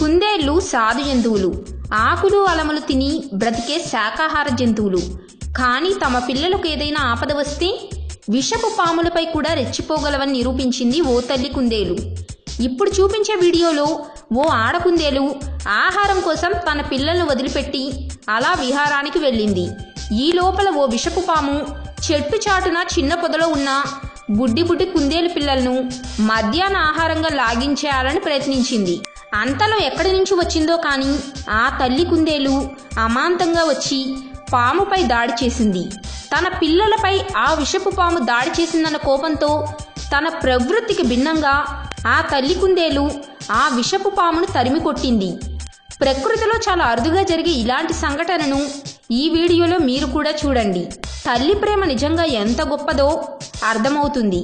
కుందేళ్లు సాధు జంతువులు, ఆకులు అలములు తిని బ్రతికే శాకాహార జంతువులు. కానీ తమ పిల్లలకు ఏదైనా ఆపద వస్తే విషపు పాములపై కూడా రెచ్చిపోగలవని నిరూపించింది ఓ తల్లి కుందేలు. ఇప్పుడు చూపించే వీడియోలో ఓ ఆడకుందేలు ఆహారం కోసం తన పిల్లలను వదిలిపెట్టి అలా విహారానికి వెళ్ళింది. ఈ లోపల ఓ విషపు పాము చెట్టు చాటున చిన్న పొదలో ఉన్న బుడ్డి బుడ్డి కుందేలు పిల్లలను మధ్యాహ్న ఆహారంగా లాగించేయాలని ప్రయత్నించింది. అంతలో ఎక్కడి నుంచి వచ్చిందో కానీ ఆ తల్లి కుందేలు అమాంతంగా వచ్చి పాముపై దాడి చేసింది. తన పిల్లలపై ఆ విషపు పాము దాడి చేసిందన్న కోపంతో తన ప్రవృత్తికి భిన్నంగా ఆ తల్లి కుందేలు ఆ విషపు పామును తరిమి కొట్టింది. ప్రకృతిలో చాలా అరుదుగా జరిగే ఇలాంటి సంఘటనను ఈ వీడియోలో మీరు కూడా చూడండి. తల్లి ప్రేమ నిజంగా ఎంత గొప్పదో అర్థమవుతుంది.